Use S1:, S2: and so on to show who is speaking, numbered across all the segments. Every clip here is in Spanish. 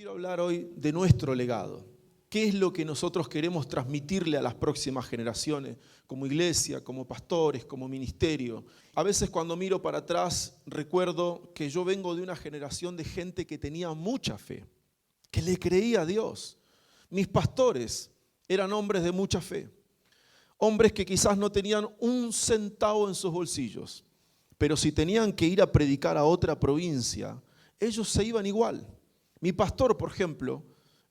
S1: Quiero hablar hoy de nuestro legado. ¿Qué es lo que nosotros queremos transmitirle a las próximas generaciones, como iglesia, como pastores, como ministerio? A veces cuando miro para atrás recuerdo que yo vengo de una generación de gente que tenía mucha fe, que le creía a Dios. Mis pastores eran hombres de mucha fe, hombres que quizás no tenían un centavo en sus bolsillos, pero si tenían que ir a predicar a otra provincia, ellos se iban igual. Mi pastor, por ejemplo,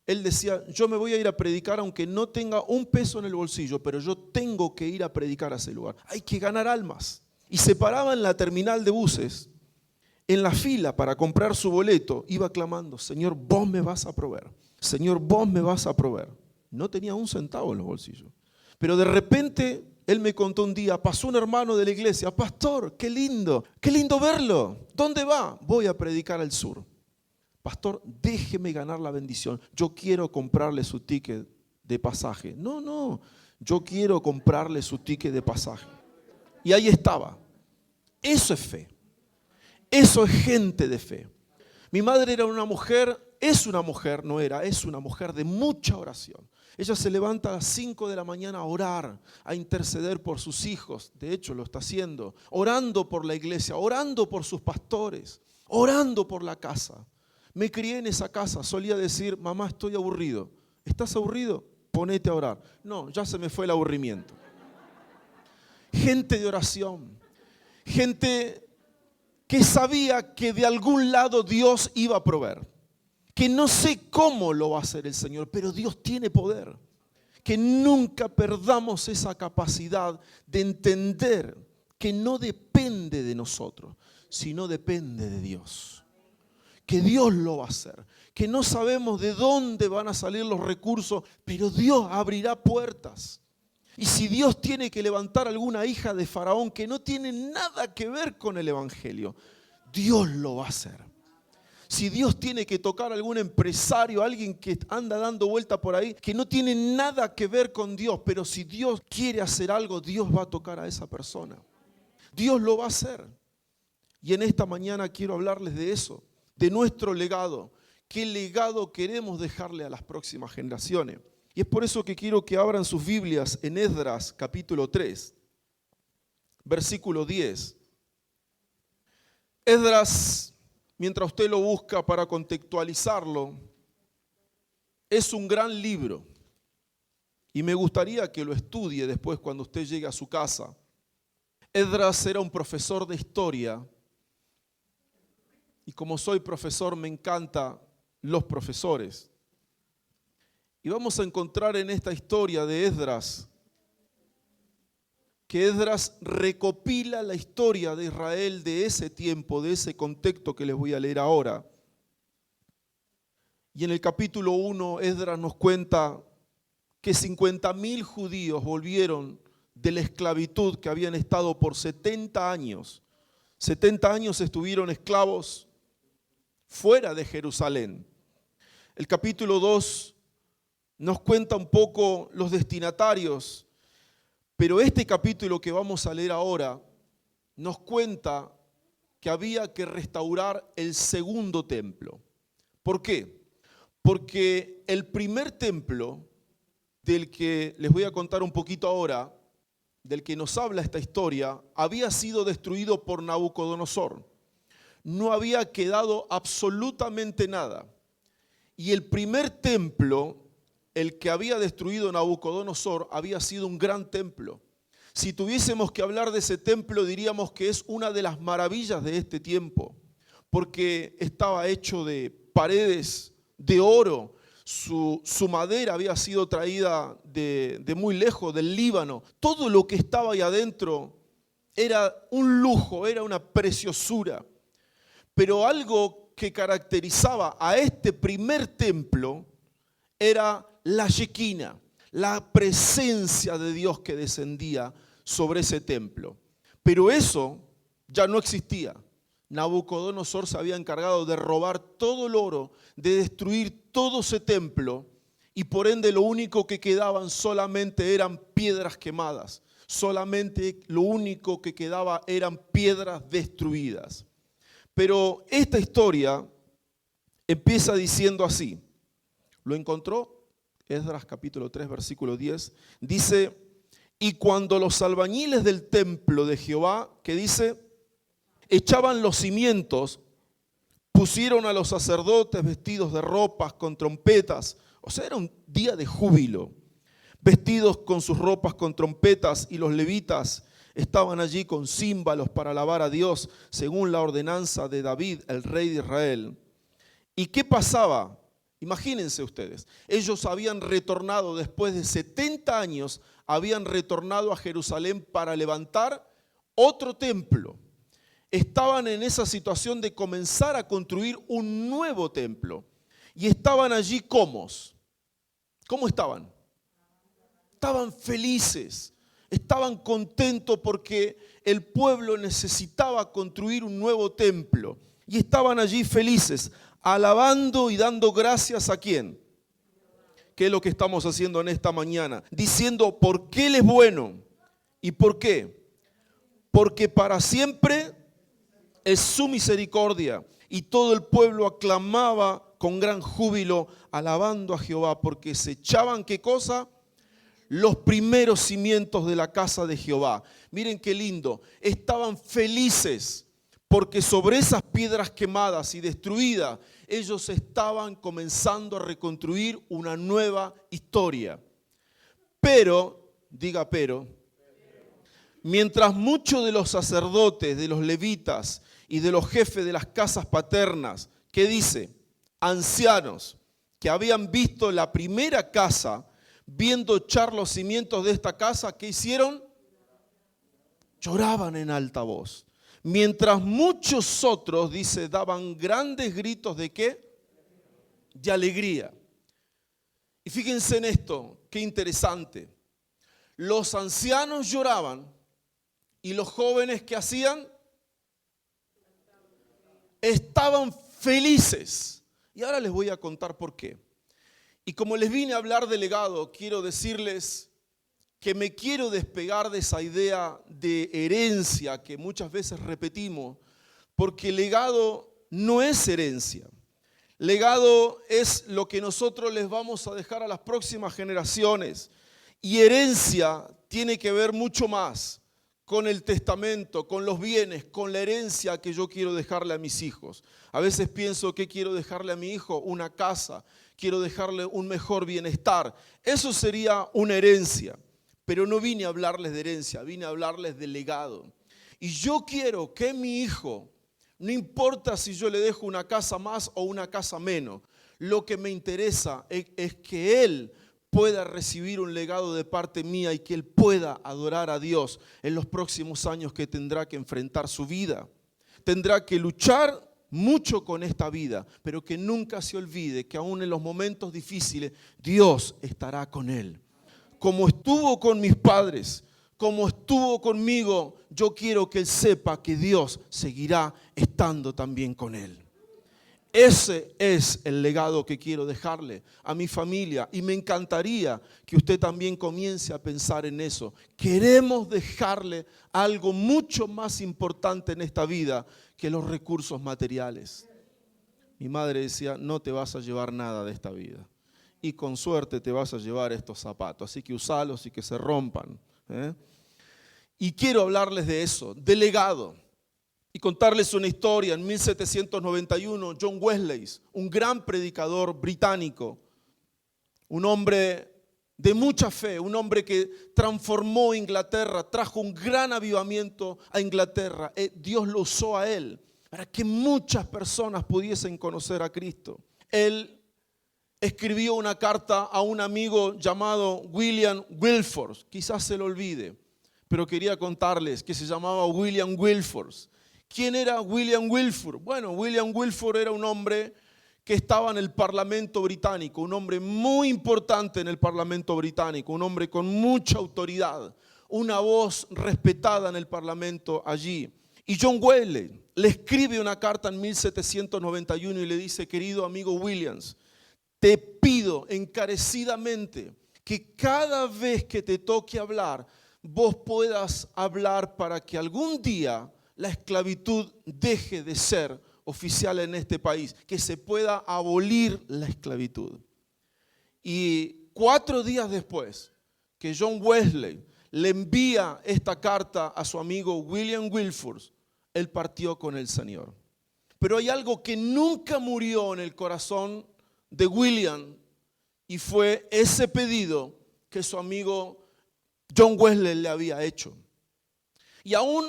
S1: él decía, yo me voy a ir a predicar aunque no tenga un peso en el bolsillo, pero yo tengo que ir a predicar a ese lugar. Hay que ganar almas. Y se paraba en la terminal de buses, en la fila para comprar su boleto, iba clamando, Señor, vos me vas a proveer. Señor, vos me vas a proveer. No tenía un centavo en los bolsillos. Pero de repente, él me contó un día, pasó un hermano de la iglesia, pastor, qué lindo verlo. ¿Dónde va? Voy a predicar al sur. Pastor, déjeme ganar la bendición. Yo quiero comprarle su ticket de pasaje. No, yo quiero comprarle su ticket de pasaje. Y ahí estaba. Eso es fe. Eso es gente de fe. Mi madre era una mujer, es una mujer de mucha oración. Ella se levanta a las 5 de la mañana a orar, a interceder por sus hijos. De hecho, lo está haciendo. Orando por la iglesia, orando por sus pastores, orando por la casa. Me crié en esa casa, solía decir, mamá, estoy aburrido. ¿Estás aburrido? Ponete a orar. No, ya se me fue el aburrimiento. Gente de oración, gente que sabía que de algún lado Dios iba a proveer. Que no sé cómo lo va a hacer el Señor, pero Dios tiene poder. Que nunca perdamos esa capacidad de entender que no depende de nosotros, sino depende de Dios. Que Dios lo va a hacer, que no sabemos de dónde van a salir los recursos, pero Dios abrirá puertas. Y si Dios tiene que levantar alguna hija de Faraón que no tiene nada que ver con el Evangelio, Dios lo va a hacer. Si Dios tiene que tocar a algún empresario, alguien que anda dando vuelta por ahí, que no tiene nada que ver con Dios, pero si Dios quiere hacer algo, Dios va a tocar a esa persona. Dios lo va a hacer. Y en esta mañana quiero hablarles de eso. De nuestro legado, qué legado queremos dejarle a las próximas generaciones. Y es por eso que quiero que abran sus Biblias en Esdras capítulo 3, versículo 10. Esdras, mientras usted lo busca para contextualizarlo, es un gran libro. Y me gustaría que lo estudie después cuando usted llegue a su casa. Esdras era un profesor de historia. Y como soy profesor, me encantan los profesores. Y vamos a encontrar en esta historia de Esdras, que Esdras recopila la historia de Israel de ese tiempo, de ese contexto que les voy a leer ahora. Y en el capítulo 1, Esdras nos cuenta que 50.000 judíos volvieron de la esclavitud que habían estado por 70 años. 70 años estuvieron esclavos fuera de Jerusalén. El capítulo 2 nos cuenta un poco los destinatarios, pero este capítulo que vamos a leer ahora nos cuenta que había que restaurar el segundo templo. ¿Por qué? Porque el primer templo, del que les voy a contar un poquito ahora, del que nos habla esta historia, había sido destruido por Nabucodonosor. No había quedado absolutamente nada. Y el primer templo, el que había destruido Nabucodonosor, había sido un gran templo. Si tuviésemos que hablar de ese templo, diríamos que es una de las maravillas de este tiempo, porque estaba hecho de paredes de oro. Su madera había sido traída de muy lejos, del Líbano. Todo lo que estaba ahí adentro era un lujo, era una preciosura. Pero algo que caracterizaba a este primer templo era la Shequina, la presencia de Dios que descendía sobre ese templo. Pero eso ya no existía. Nabucodonosor se había encargado de robar todo el oro, de destruir todo ese templo, y por ende lo único que quedaban solamente eran piedras quemadas. Solamente lo único que quedaba eran piedras destruidas. Pero esta historia empieza diciendo así. ¿Lo encontró? Esdras capítulo 3, versículo 10. Dice, y cuando los albañiles del templo de Jehová, que dice, echaban los cimientos, pusieron a los sacerdotes vestidos de ropas con trompetas. O sea, era un día de júbilo. Vestidos con sus ropas con trompetas, y los levitas estaban allí con címbalos para alabar a Dios, según la ordenanza de David, el rey de Israel. ¿Y qué pasaba? Imagínense ustedes, ellos habían retornado después de 70 años, habían retornado a Jerusalén para levantar otro templo. Estaban en esa situación de comenzar a construir un nuevo templo. Y estaban allí ¿cómo estaban? Estaban felices, estaban contentos porque el pueblo necesitaba construir un nuevo templo. Y estaban allí felices, alabando y dando gracias ¿a quién? ¿Qué es lo que estamos haciendo en esta mañana? Diciendo, porque Él es bueno. ¿Y por qué? Porque para siempre es su misericordia. Y todo el pueblo aclamaba con gran júbilo, alabando a Jehová, porque se echaban, ¿qué cosa? Los primeros cimientos de la casa de Jehová. Miren qué lindo. Estaban felices porque sobre esas piedras quemadas y destruidas, ellos estaban comenzando a reconstruir una nueva historia. Pero, diga pero, mientras muchos de los sacerdotes, de los levitas y de los jefes de las casas paternas, ¿qué dice? Ancianos que habían visto la primera casa, viendo echar los cimientos de esta casa, ¿qué hicieron? Lloraban en alta voz. Mientras muchos otros, dice, daban grandes gritos ¿de qué? De alegría. Y fíjense en esto, qué interesante. Los ancianos lloraban y los jóvenes, ¿qué hacían? Estaban felices. Y ahora les voy a contar por qué. Y como les vine a hablar de legado, quiero decirles que me quiero despegar de esa idea de herencia que muchas veces repetimos, porque legado no es herencia. Legado es lo que nosotros les vamos a dejar a las próximas generaciones. Y herencia tiene que ver mucho más con el testamento, con los bienes, con la herencia que yo quiero dejarle a mis hijos. A veces pienso que quiero dejarle a mi hijo una casa, quiero dejarle un mejor bienestar. Eso sería una herencia. Pero no vine a hablarles de herencia, vine a hablarles de legado. Y yo quiero que mi hijo, no importa si yo le dejo una casa más o una casa menos, lo que me interesa es que él pueda recibir un legado de parte mía y que él pueda adorar a Dios en los próximos años que tendrá que enfrentar su vida. Tendrá que luchar mucho con esta vida, pero que nunca se olvide que aún en los momentos difíciles Dios estará con él. Como estuvo con mis padres, como estuvo conmigo, yo quiero que él sepa que Dios seguirá estando también con él. Ese es el legado que quiero dejarle a mi familia y me encantaría que usted también comience a pensar en eso. Queremos dejarle algo mucho más importante en esta vida que los recursos materiales. Mi madre decía, no te vas a llevar nada de esta vida. Y con suerte te vas a llevar estos zapatos, así que usalos y que se rompan. Y quiero hablarles de eso, de legado. Y contarles una historia. En 1791, John Wesley, un gran predicador británico, un hombre de mucha fe, un hombre que transformó Inglaterra, trajo un gran avivamiento a Inglaterra. Dios lo usó a él para que muchas personas pudiesen conocer a Cristo. Él escribió una carta a un amigo llamado William Wilberforce, quizás se lo olvide, pero quería contarles que se llamaba William Wilberforce. ¿Quién era William Wilberforce? Bueno, William Wilberforce era un hombre que estaba en el Parlamento británico, un hombre muy importante en el Parlamento británico, un hombre con mucha autoridad, una voz respetada en el Parlamento allí. Y John Wesley le escribe una carta en 1791 y le dice, querido amigo Williams, te pido encarecidamente que cada vez que te toque hablar, vos puedas hablar para que algún día la esclavitud deje de ser oficial en este país, que se pueda abolir la esclavitud. Y 4 días después que John Wesley le envía esta carta a su amigo William Wilberforce, él partió con el Señor. Pero hay algo que nunca murió en el corazón de William, y fue ese pedido que su amigo John Wesley le había hecho. Y aún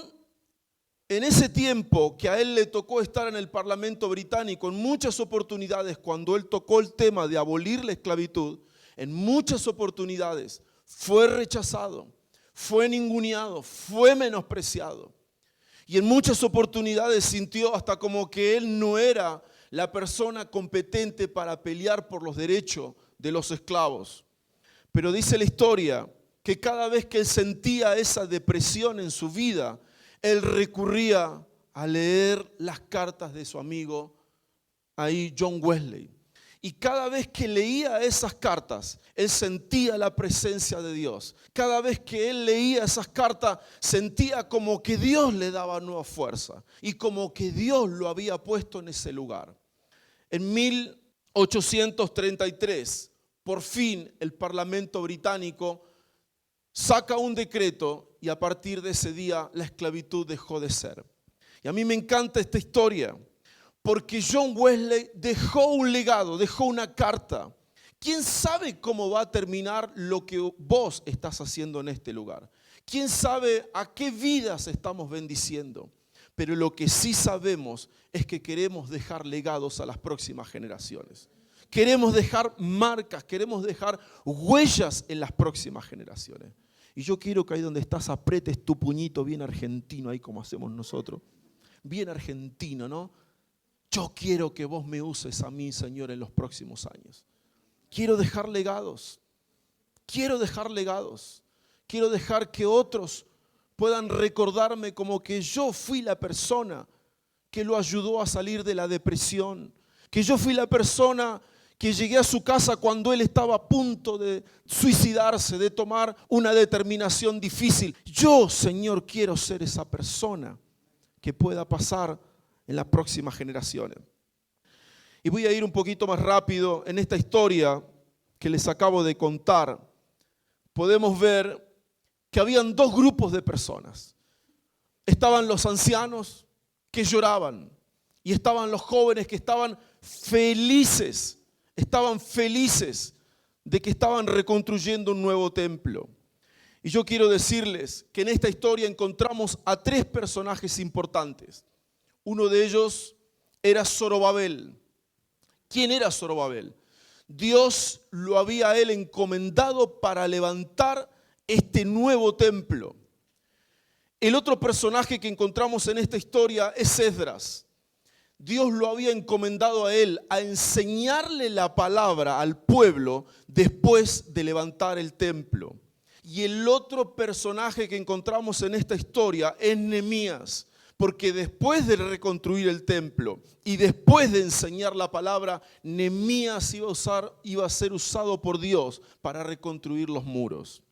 S1: en ese tiempo que a él le tocó estar en el Parlamento británico, en muchas oportunidades, cuando él tocó el tema de abolir la esclavitud, en muchas oportunidades fue rechazado, fue ninguneado, fue menospreciado. Y en muchas oportunidades sintió hasta como que él no era la persona competente para pelear por los derechos de los esclavos. Pero dice la historia que cada vez que él sentía esa depresión en su vida, él recurría a leer las cartas de su amigo ahí, John Wesley. Y cada vez que leía esas cartas, él sentía la presencia de Dios. Cada vez que él leía esas cartas, sentía como que Dios le daba nueva fuerza y como que Dios lo había puesto en ese lugar. En 1833, por fin el Parlamento británico saca un decreto y a partir de ese día la esclavitud dejó de ser. Y a mí me encanta esta historia porque John Wesley dejó un legado, dejó una carta. ¿Quién sabe cómo va a terminar lo que vos estás haciendo en este lugar? ¿Quién sabe a qué vidas estamos bendiciendo? Pero lo que sí sabemos es que queremos dejar legados a las próximas generaciones. Queremos dejar marcas, queremos dejar huellas en las próximas generaciones. Y yo quiero que ahí donde estás apretes tu puñito bien argentino, ahí como hacemos nosotros. Bien argentino, ¿no? Yo quiero que vos me uses a mí, Señor, en los próximos años. Quiero dejar legados. Quiero dejar legados. Quiero dejar que otros puedan recordarme como que yo fui la persona que lo ayudó a salir de la depresión. Que yo fui la persona que llegué a su casa cuando él estaba a punto de suicidarse, de tomar una determinación difícil. Yo, Señor, quiero ser esa persona que pueda pasar en las próximas generaciones. Y voy a ir un poquito más rápido en esta historia que les acabo de contar. Podemos ver que habían 2 grupos de personas. Estaban los ancianos que lloraban y estaban los jóvenes que estaban felices de que estaban reconstruyendo un nuevo templo. Y yo quiero decirles que en esta historia encontramos a 3 personajes importantes. Uno de ellos era Zorobabel. ¿Quién era Zorobabel? Dios lo había a él encomendado para levantar este nuevo templo. El otro personaje que encontramos en esta historia es Esdras. Dios lo había encomendado a él a enseñarle la palabra al pueblo después de levantar el templo. Y el otro personaje que encontramos en esta historia es Nehemías, porque después de reconstruir el templo y después de enseñar la palabra, Nehemías iba a ser usado por Dios para reconstruir los muros.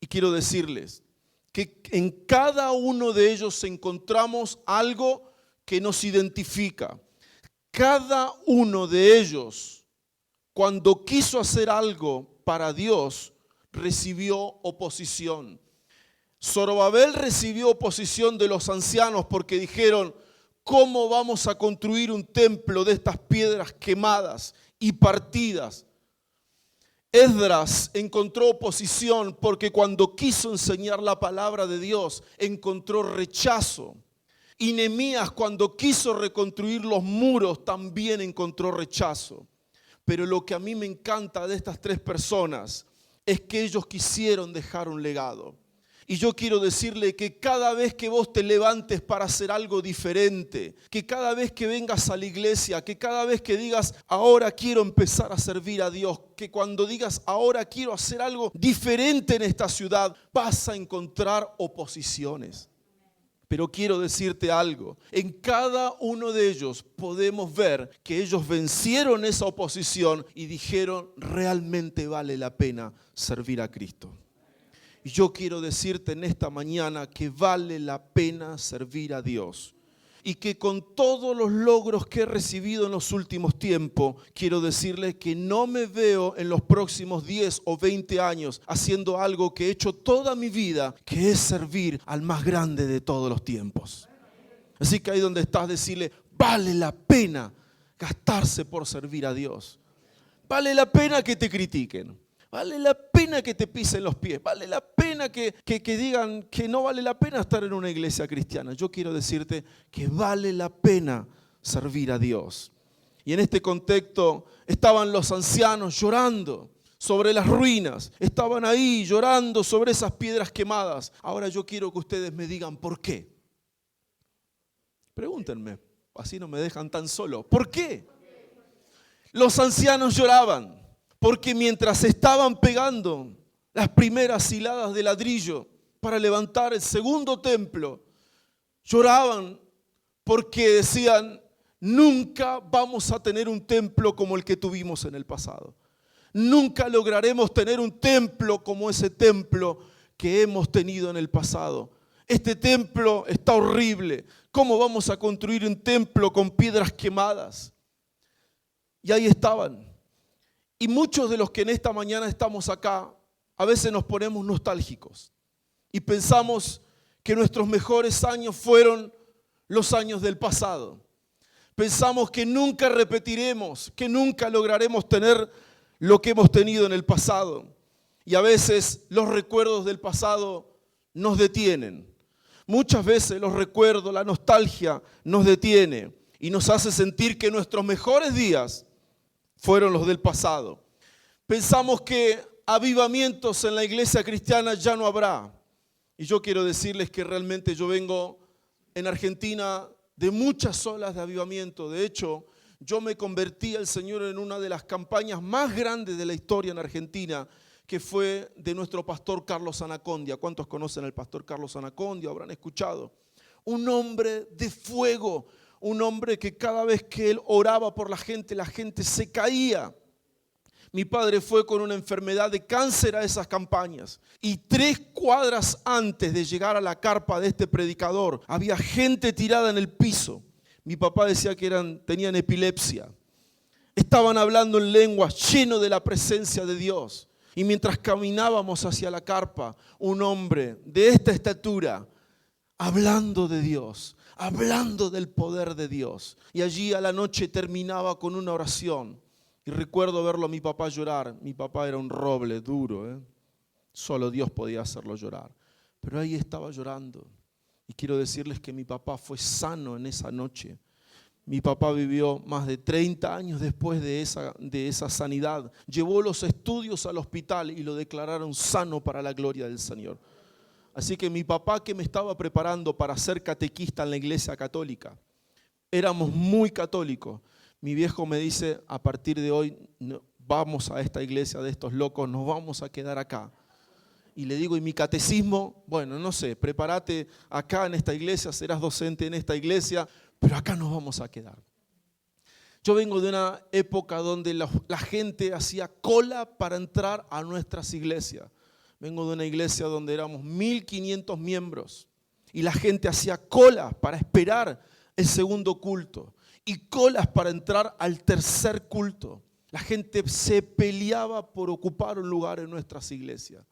S1: Y quiero decirles que en cada uno de ellos encontramos algo que nos identifica. Cada uno de ellos, cuando quiso hacer algo para Dios, recibió oposición. Zorobabel recibió oposición de los ancianos porque dijeron: ¿cómo vamos a construir un templo de estas piedras quemadas y partidas? Esdras encontró oposición porque cuando quiso enseñar la palabra de Dios encontró rechazo. Y Nehemías, cuando quiso reconstruir los muros, también encontró rechazo. Pero lo que a mí me encanta de estas 3 personas es que ellos quisieron dejar un legado. Y yo quiero decirle que cada vez que vos te levantes para hacer algo diferente, que cada vez que vengas a la iglesia, que cada vez que digas: ahora quiero empezar a servir a Dios, que cuando digas: ahora quiero hacer algo diferente en esta ciudad, vas a encontrar oposiciones. Pero quiero decirte algo, en cada uno de ellos podemos ver que ellos vencieron esa oposición y dijeron: realmente vale la pena servir a Cristo. Y yo quiero decirte en esta mañana que vale la pena servir a Dios. y que con todos los logros que he recibido en los últimos tiempos, quiero decirles que no me veo en los próximos 10 o 20 años haciendo algo que he hecho toda mi vida, que es servir al más grande de todos los tiempos. Así que ahí donde estás, decirle, vale la pena gastarse por servir a Dios. Vale la pena que te critiquen. Vale la pena que te pisen los pies. Vale la pena que digan que no vale la pena estar en una iglesia cristiana. Yo quiero decirte que vale la pena servir a Dios. Y en este contexto estaban los ancianos llorando sobre las ruinas. Estaban ahí llorando sobre esas piedras quemadas. Ahora yo quiero que ustedes me digan por qué. Pregúntenme, así no me dejan tan solo. ¿Por qué? Los ancianos lloraban porque mientras estaban pegando las primeras hiladas de ladrillo para levantar el segundo templo, lloraban porque decían, nunca vamos a tener un templo como el que tuvimos en el pasado. Nunca lograremos tener un templo como ese templo que hemos tenido en el pasado. Este templo está horrible. ¿Cómo vamos a construir un templo con piedras quemadas? Y ahí estaban. Y muchos de los que en esta mañana estamos acá, a veces nos ponemos nostálgicos y pensamos que nuestros mejores años fueron los años del pasado. Pensamos que nunca repetiremos, que nunca lograremos tener lo que hemos tenido en el pasado. Y a veces los recuerdos del pasado nos detienen. Muchas veces los recuerdos, la nostalgia nos detiene y nos hace sentir que nuestros mejores días fueron los del pasado. Pensamos que avivamientos en la iglesia cristiana ya no habrá. Y yo quiero decirles que realmente yo vengo en Argentina de muchas olas de avivamiento. De hecho, yo me convertí al Señor en una de las campañas más grandes de la historia en Argentina, que fue de nuestro pastor Carlos Anacondia. ¿Cuántos conocen al pastor Carlos Anacondia? Habrán escuchado. Un hombre de fuego, un hombre que cada vez que él oraba por la gente se caía. Mi padre fue con una enfermedad de cáncer a esas campañas y 3 cuadras antes de llegar a la carpa de este predicador había gente tirada en el piso. Mi papá decía que tenían epilepsia. Estaban hablando en lenguas, lleno de la presencia de Dios. Y mientras caminábamos hacia la carpa, un hombre de esta estatura, hablando de Dios, hablando del poder de Dios. Y allí a la noche terminaba con una oración. Y recuerdo verlo a mi papá llorar. Mi papá era un roble duro, Solo Dios podía hacerlo llorar. Pero ahí estaba llorando. Y quiero decirles que mi papá fue sano en esa noche. Mi papá vivió más de 30 años después de esa sanidad. Llevó los estudios al hospital y lo declararon sano para la gloria del Señor. Así que mi papá, que me estaba preparando para ser catequista en la iglesia católica, éramos muy católicos. Mi viejo me dice, a partir de hoy no, vamos a esta iglesia de estos locos, nos vamos a quedar acá. Y le digo, ¿y mi catecismo? Bueno, no sé, prepárate acá en esta iglesia, serás docente en esta iglesia, pero acá nos vamos a quedar. Yo vengo de una época donde la gente hacía cola para entrar a nuestras iglesias. Vengo de una iglesia donde éramos 1.500 miembros y la gente hacía colas para esperar el segundo culto y colas para entrar al tercer culto. La gente se peleaba por ocupar un lugar en nuestras iglesias.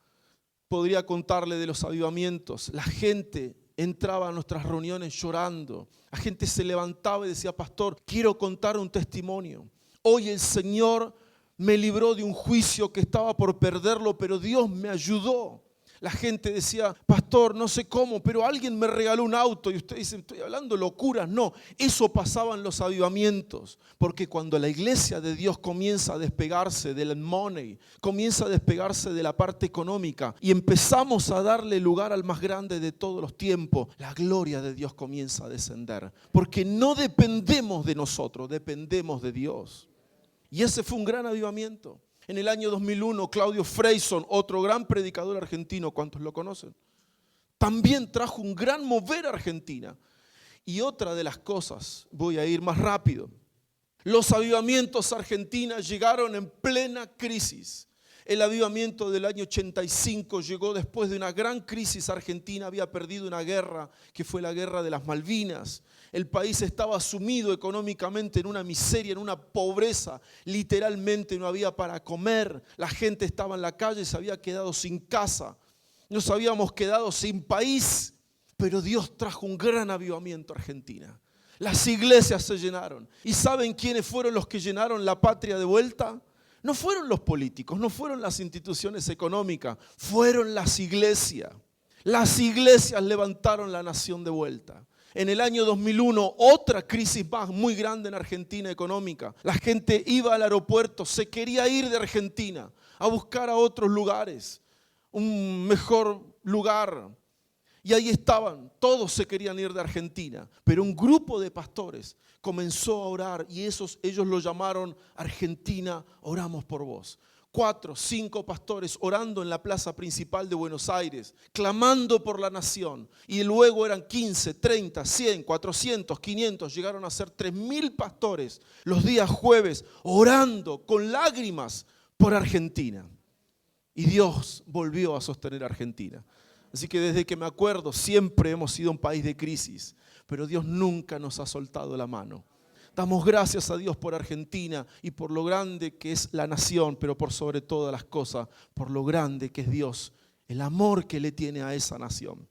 S1: Podría contarle de los avivamientos. La gente entraba a nuestras reuniones llorando. La gente se levantaba y decía, pastor, quiero contar un testimonio. Hoy el Señor me libró de un juicio que estaba por perderlo, pero Dios me ayudó. La gente decía, pastor, no sé cómo, pero alguien me regaló un auto. Y usted dice, estoy hablando locuras. No, eso pasaba en los avivamientos. Porque cuando la iglesia de Dios comienza a despegarse del money, comienza a despegarse de la parte económica y empezamos a darle lugar al más grande de todos los tiempos, la gloria de Dios comienza a descender. Porque no dependemos de nosotros, dependemos de Dios. Y ese fue un gran avivamiento. En el año 2001, Claudio Freyson, otro gran predicador argentino, ¿cuántos lo conocen? También trajo un gran mover a Argentina. Y otra de las cosas, voy a ir más rápido, los avivamientos a Argentina llegaron en plena crisis. El avivamiento del año 85 llegó después de una gran crisis. Argentina había perdido una guerra, que fue la guerra de las Malvinas. El país estaba sumido económicamente en una miseria, en una pobreza. Literalmente no había para comer. La gente estaba en la calle, se había quedado sin casa. Nos habíamos quedado sin país. Pero Dios trajo un gran avivamiento a Argentina. Las iglesias se llenaron. ¿Y saben quiénes fueron los que llenaron la patria de vuelta? No fueron los políticos, no fueron las instituciones económicas, fueron las iglesias. Las iglesias levantaron la nación de vuelta. En el año 2001, otra crisis más muy grande en Argentina económica. La gente iba al aeropuerto, se quería ir de Argentina a buscar a otros lugares, un mejor lugar. Y ahí estaban, todos se querían ir de Argentina, pero un grupo de pastores comenzó a orar y ellos lo llamaron Argentina, oramos por vos. 4, 5 pastores orando en la plaza principal de Buenos Aires, clamando por la nación. Y luego eran 15, 30, 100, 400, 500, llegaron a ser 3.000 pastores los días jueves orando con lágrimas por Argentina. Y Dios volvió a sostener a Argentina. Así que desde que me acuerdo siempre hemos sido un país de crisis, pero Dios nunca nos ha soltado la mano. Damos gracias a Dios por Argentina y por lo grande que es la nación, pero por sobre todas las cosas, por lo grande que es Dios, el amor que le tiene a esa nación.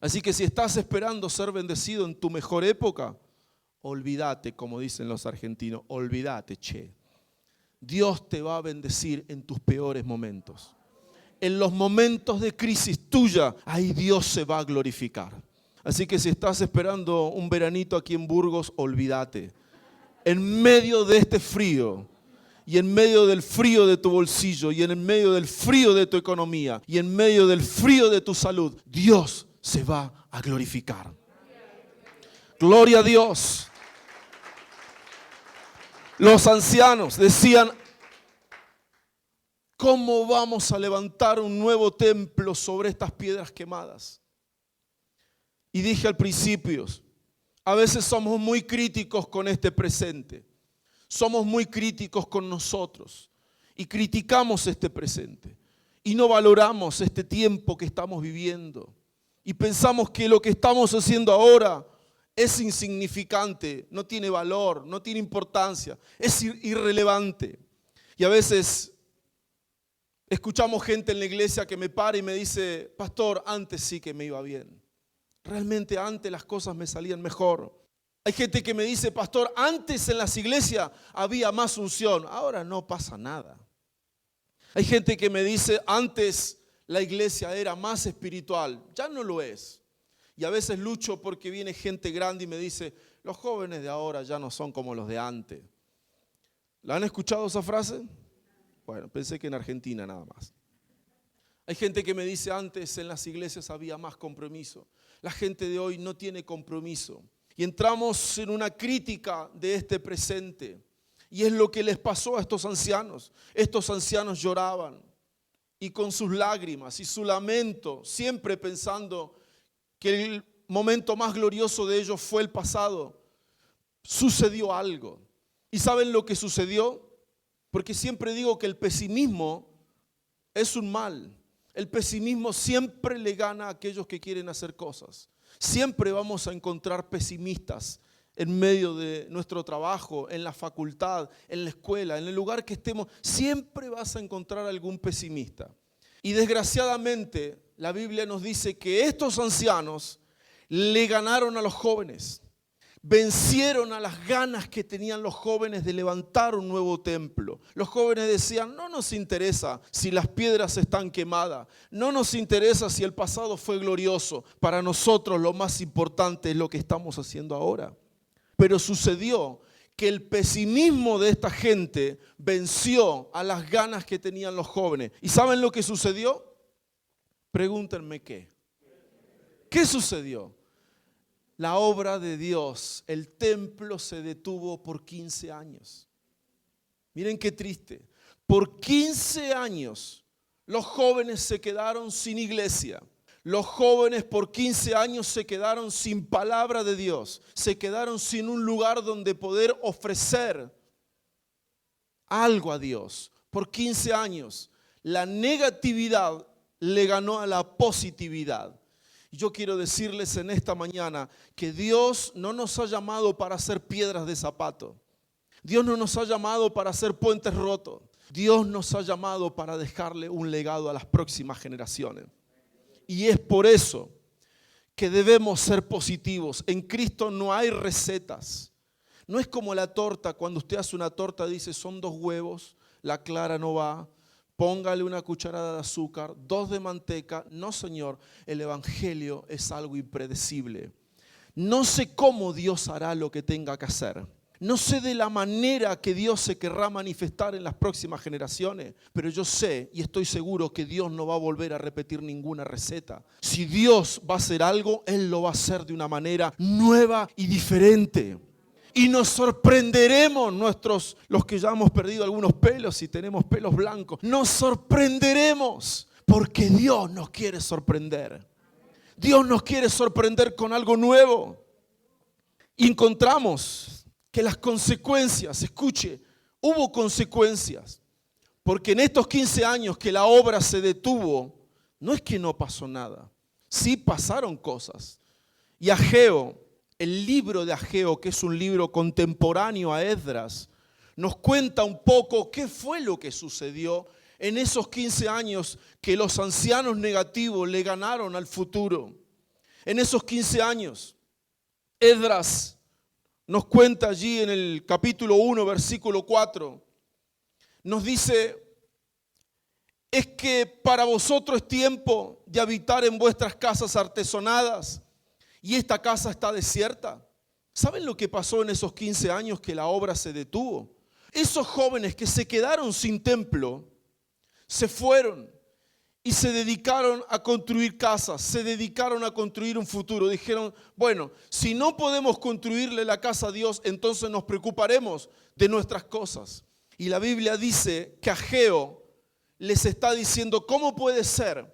S1: Así que si estás esperando ser bendecido en tu mejor época, olvídate, como dicen los argentinos, olvídate, che. Dios te va a bendecir en tus peores momentos. En los momentos de crisis tuya, ahí Dios se va a glorificar. Así que si estás esperando un veranito aquí en Burgos, olvídate. En medio de este frío, y en medio del frío de tu bolsillo, y en medio del frío de tu economía, y en medio del frío de tu salud, Dios se va a glorificar. Gloria a Dios. Los ancianos decían: ¿cómo vamos a levantar un nuevo templo sobre estas piedras quemadas? Y dije al principio, a veces somos muy críticos con este presente. Somos muy críticos con nosotros y criticamos este presente. Y no valoramos este tiempo que estamos viviendo. Y pensamos que lo que estamos haciendo ahora es insignificante, no tiene valor, no tiene importancia, es irrelevante. Y a veces escuchamos gente en la iglesia que me para y me dice: pastor, antes sí que me iba bien. Realmente antes las cosas me salían mejor. Hay gente que me dice: pastor, antes en las iglesias había más unción, ahora no pasa nada. Hay gente que me dice: antes la iglesia era más espiritual, ya no lo es. Y a veces lucho porque viene gente grande y me dice: los jóvenes de ahora ya no son como los de antes. ¿La han escuchado esa frase? Bueno, pensé que en Argentina nada más. Hay gente que me dice: antes en las iglesias había más compromiso. La gente de hoy no tiene compromiso. Y entramos en una crítica de este presente. Y es lo que les pasó a estos ancianos. Estos ancianos lloraban y con sus lágrimas y su lamento, siempre pensando que el momento más glorioso de ellos fue el pasado. Sucedió algo. ¿Y saben lo que sucedió? Porque siempre digo que el pesimismo es un mal. El pesimismo siempre le gana a aquellos que quieren hacer cosas. Siempre vamos a encontrar pesimistas en medio de nuestro trabajo, en la facultad, en la escuela, en el lugar que estemos. Siempre vas a encontrar algún pesimista. Y desgraciadamente la Biblia nos dice que estos ancianos le ganaron a los jóvenes. Vencieron a las ganas que tenían los jóvenes de levantar un nuevo templo. Los jóvenes decían: no nos interesa si las piedras están quemadas, no nos interesa si el pasado fue glorioso. Para nosotros lo más importante es lo que estamos haciendo ahora. Pero sucedió que el pesimismo de esta gente venció a las ganas que tenían los jóvenes. ¿Y saben lo que sucedió? Pregúntenme qué. ¿Qué sucedió? La obra de Dios, el templo se detuvo por 15 años. Miren qué triste. Por 15 años los jóvenes se quedaron sin iglesia. Los jóvenes por 15 años se quedaron sin palabra de Dios. Se quedaron sin un lugar donde poder ofrecer algo a Dios. Por 15 años, la negatividad le ganó a la positividad. Yo quiero decirles en esta mañana que Dios no nos ha llamado para hacer piedras de zapato. Dios no nos ha llamado para hacer puentes rotos. Dios nos ha llamado para dejarle un legado a las próximas generaciones. Y es por eso que debemos ser positivos. En Cristo no hay recetas. No es como la torta. Cuando usted hace una torta dice son 2 huevos, la clara no va. Póngale una cucharada de azúcar, 2 de manteca. No, Señor, el Evangelio es algo impredecible. No sé cómo Dios hará lo que tenga que hacer. No sé de la manera que Dios se querrá manifestar en las próximas generaciones, pero yo sé y estoy seguro que Dios no va a volver a repetir ninguna receta. Si Dios va a hacer algo, Él lo va a hacer de una manera nueva y diferente. Y nos sorprenderemos los que ya hemos perdido algunos pelos y tenemos pelos blancos. Nos sorprenderemos porque Dios nos quiere sorprender. Dios nos quiere sorprender con algo nuevo. Y encontramos que las consecuencias, escuche, hubo consecuencias. Porque en estos 15 años que la obra se detuvo, no es que no pasó nada. Sí pasaron cosas. Y Ageo, el libro de Ageo, que es un libro contemporáneo a Esdras, nos cuenta un poco qué fue lo que sucedió en esos 15 años que los ancianos negativos le ganaron al futuro. En esos 15 años, Esdras nos cuenta allí en el capítulo 1, versículo 4, nos dice, es que para vosotros es tiempo de habitar en vuestras casas artesonadas, y esta casa está desierta. ¿Saben lo que pasó en esos 15 años que la obra se detuvo? Esos jóvenes que se quedaron sin templo, se fueron y se dedicaron a construir casas, se dedicaron a construir un futuro. Dijeron, bueno, si no podemos construirle la casa a Dios, entonces nos preocuparemos de nuestras cosas. Y la Biblia dice que Ageo les está diciendo, ¿cómo puede ser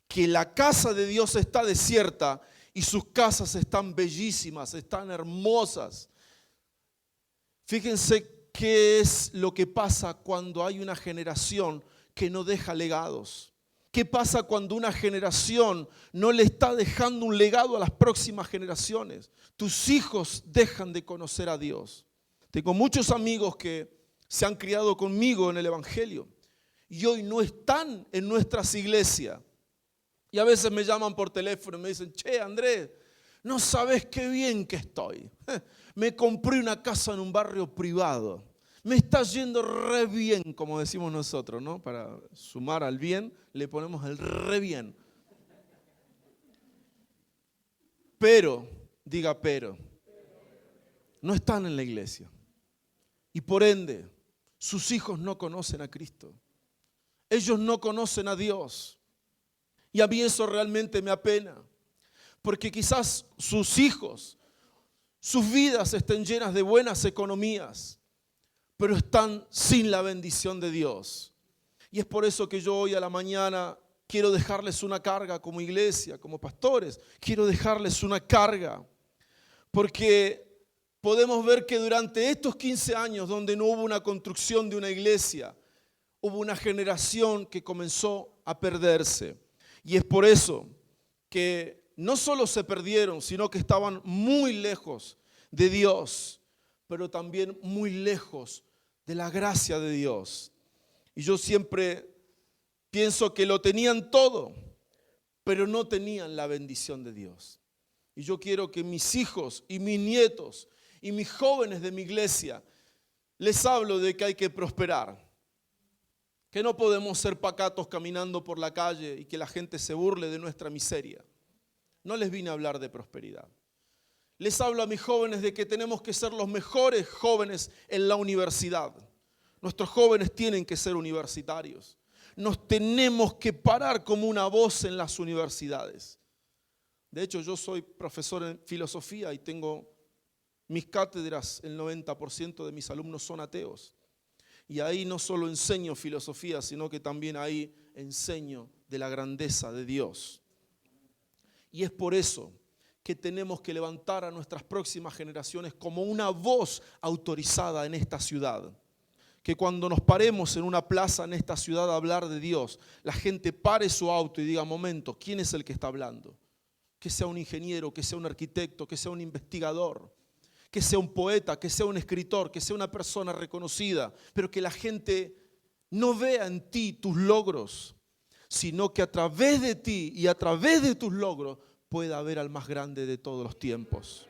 S1: que la casa de Dios está desierta y sus casas están bellísimas, están hermosas? Fíjense qué es lo que pasa cuando hay una generación que no deja legados. ¿Qué pasa cuando una generación no le está dejando un legado a las próximas generaciones? Tus hijos dejan de conocer a Dios. Tengo muchos amigos que se han criado conmigo en el Evangelio y hoy no están en nuestras iglesias. Y a veces me llaman por teléfono y me dicen, che, Andrés, no sabes qué bien que estoy. Me compré una casa en un barrio privado. Me está yendo re bien, como decimos nosotros, ¿no? Para sumar al bien, le ponemos el re bien. Pero, diga pero, no están en la iglesia. Y por ende, sus hijos no conocen a Cristo. Ellos no conocen a Dios. Y a mí eso realmente me apena. Porque quizás sus hijos, sus vidas estén llenas de buenas economías, pero están sin la bendición de Dios. Y es por eso que yo hoy a la mañana quiero dejarles una carga como iglesia, como pastores. Quiero dejarles una carga. Porque podemos ver que durante estos 15 años donde no hubo una construcción de una iglesia, hubo una generación que comenzó a perderse. Y es por eso que no solo se perdieron, sino que estaban muy lejos de Dios, pero también muy lejos de la gracia de Dios. Y yo siempre pienso que lo tenían todo, pero no tenían la bendición de Dios. Y yo quiero que mis hijos y mis nietos y mis jóvenes de mi iglesia les hablo de que hay que prosperar. Que no podemos ser pacatos caminando por la calle y que la gente se burle de nuestra miseria. No les vine a hablar de prosperidad. Les hablo a mis jóvenes de que tenemos que ser los mejores jóvenes en la universidad. Nuestros jóvenes tienen que ser universitarios. Nos tenemos que parar como una voz en las universidades. De hecho, yo soy profesor en filosofía y tengo mis cátedras, el 90% de mis alumnos son ateos. Y ahí no solo enseño filosofía, sino que también ahí enseño de la grandeza de Dios. Y es por eso que tenemos que levantar a nuestras próximas generaciones como una voz autorizada en esta ciudad. que cuando nos paremos en una plaza en esta ciudad a hablar de Dios, la gente pare su auto y diga, momento, ¿quién es el que está hablando? Que sea un ingeniero, que sea un arquitecto, que sea un investigador, que sea un poeta, que sea un escritor, que sea una persona reconocida, pero que la gente no vea en ti tus logros, sino que a través de ti y a través de tus logros pueda ver al más grande de todos los tiempos.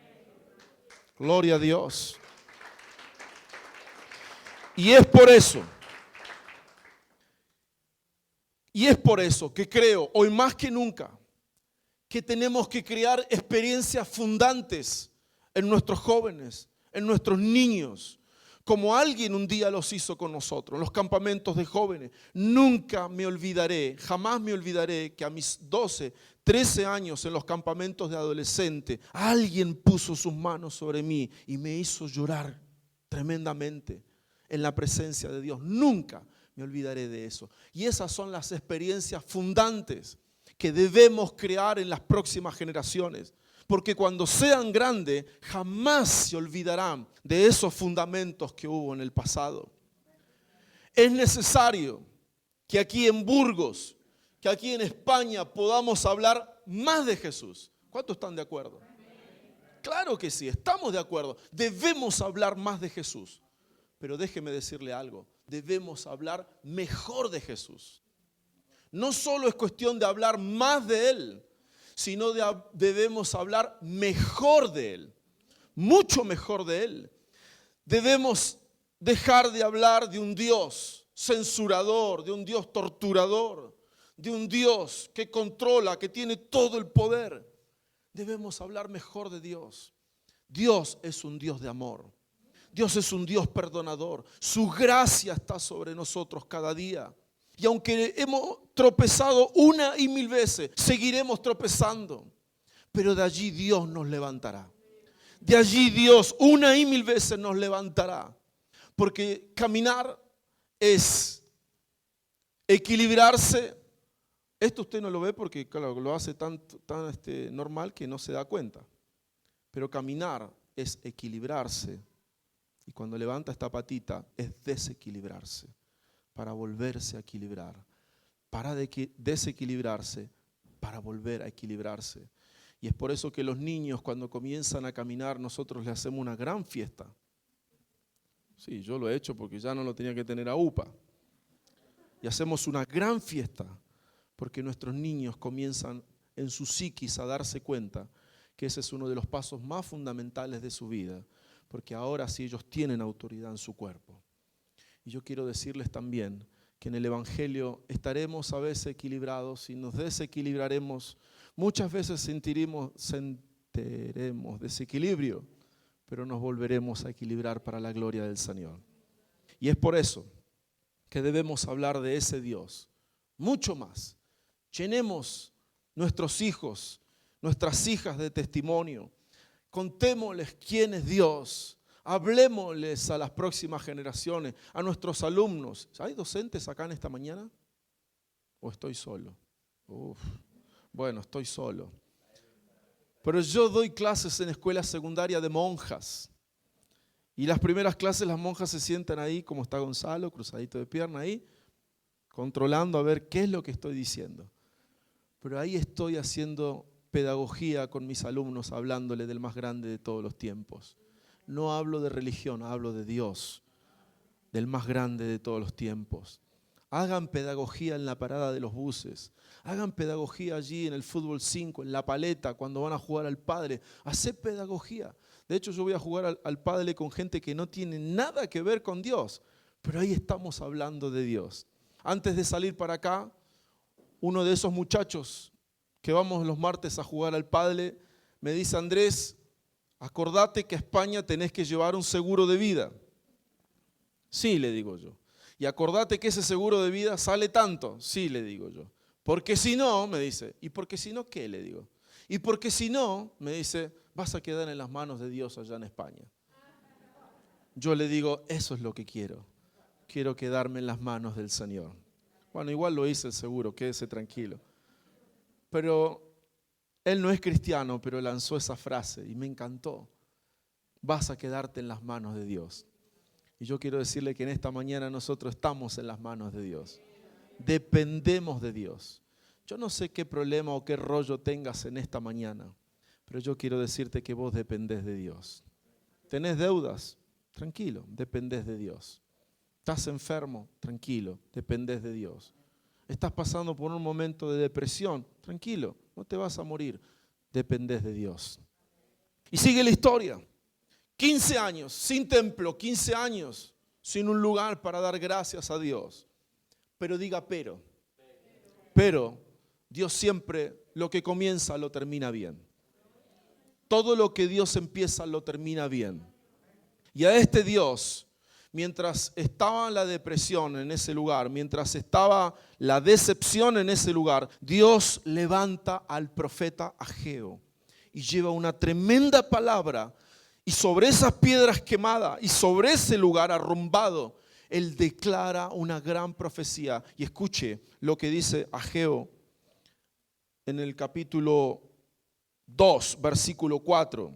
S1: Gloria a Dios. Y es por eso que creo, hoy más que nunca, que tenemos que crear experiencias fundantes en nuestros jóvenes, en nuestros niños, como alguien un día los hizo con nosotros, en los campamentos de jóvenes. Nunca me olvidaré, jamás me olvidaré que a mis 12, 13 años en los campamentos de adolescente, alguien puso sus manos sobre mí y me hizo llorar tremendamente en la presencia de Dios. Nunca me olvidaré de eso. Y esas son las experiencias fundantes que debemos crear en las próximas generaciones. Porque cuando sean grandes, jamás se olvidarán de esos fundamentos que hubo en el pasado. Es necesario que aquí en Burgos, que aquí en España podamos hablar más de Jesús. ¿Cuántos están de acuerdo? Claro que sí, estamos de acuerdo. Debemos hablar más de Jesús. Pero déjeme decirle algo, debemos hablar mejor de Jesús. No solo es cuestión de hablar más de Él, sino debemos hablar mejor de Él, mucho mejor de Él. Debemos dejar de hablar de un Dios censurador, de un Dios torturador, de un Dios que controla, que tiene todo el poder. Debemos hablar mejor de Dios. Dios es un Dios de amor. Dios es un Dios perdonador. Su gracia está sobre nosotros cada día. Y aunque hemos tropezado una y mil veces, seguiremos tropezando. Pero de allí Dios nos levantará. De allí Dios una y mil veces nos levantará. Porque caminar es equilibrarse. Esto usted no lo ve porque claro, lo hace tan normal que no se da cuenta. Pero caminar es equilibrarse. Y cuando levanta esta patita es desequilibrarse para volverse a equilibrar. Para desequilibrarse para volver a equilibrarse. Y es por eso que los niños cuando comienzan a caminar nosotros les hacemos una gran fiesta. Sí, yo lo he hecho porque ya no lo tenía que tener a UPA. Y hacemos una gran fiesta porque nuestros niños comienzan en su psiquis a darse cuenta que ese es uno de los pasos más fundamentales de su vida. Porque ahora sí ellos tienen autoridad en su cuerpo. Y yo quiero decirles también que en el Evangelio estaremos a veces equilibrados y nos desequilibraremos. Muchas veces sentiremos desequilibrio, pero nos volveremos a equilibrar para la gloria del Señor. Y es por eso que debemos hablar de ese Dios, mucho más. Llenemos nuestros hijos, nuestras hijas de testimonio. Contémosles quién es Dios. Hablemosles a las próximas generaciones, a nuestros alumnos. ¿Hay docentes acá en esta mañana? ¿O estoy solo? Bueno, estoy solo. Pero yo doy clases en escuela secundaria de monjas. Y las primeras clases las monjas se sientan ahí, como está Gonzalo, cruzadito de pierna ahí, controlando a ver qué es lo que estoy diciendo. Pero ahí estoy haciendo pedagogía con mis alumnos, hablándole del más grande de todos los tiempos. No hablo de religión, hablo de Dios, del más grande de todos los tiempos. Hagan pedagogía en la parada de los buses. Hagan pedagogía allí en el fútbol 5, en la paleta, cuando van a jugar al pádel. Haced pedagogía. De hecho, yo voy a jugar al pádel con gente que no tiene nada que ver con Dios. Pero ahí estamos hablando de Dios. Antes de salir para acá, uno de esos muchachos que vamos los martes a jugar al pádel me dice: Andrés, acordate que a España tenés que llevar un seguro de vida. Sí, le digo yo. Y acordate que ese seguro de vida sale tanto. Sí, le digo yo. Porque si no, me dice. ¿Y porque si no qué? Le digo. Y porque si no, me dice, vas a quedar en las manos de Dios allá en España. Yo le digo, eso es lo que quiero. Quiero quedarme en las manos del Señor. Bueno, igual lo hice el seguro, quédese tranquilo. Pero él no es cristiano, pero lanzó esa frase y me encantó. Vas a quedarte en las manos de Dios. Y yo quiero decirle que en esta mañana nosotros estamos en las manos de Dios. Dependemos de Dios. Yo no sé qué problema o qué rollo tengas en esta mañana, pero yo quiero decirte que vos dependés de Dios. ¿Tenés deudas? Tranquilo, dependés de Dios. ¿Estás enfermo? Tranquilo, dependés de Dios. ¿Estás pasando por un momento de depresión? Tranquilo, no te vas a morir, dependés de Dios. Y sigue la historia. 15 años sin templo, 15 años sin un lugar para dar gracias a Dios. Pero diga pero Dios siempre lo que comienza lo termina bien. Todo lo que Dios empieza lo termina bien. Y a este Dios, mientras estaba la depresión en ese lugar, mientras estaba la decepción en ese lugar, Dios levanta al profeta Ageo y lleva una tremenda palabra. Y sobre esas piedras quemadas y sobre ese lugar arrumbado, Él declara una gran profecía. Y escuche lo que dice Ageo en el capítulo 2, versículo 4.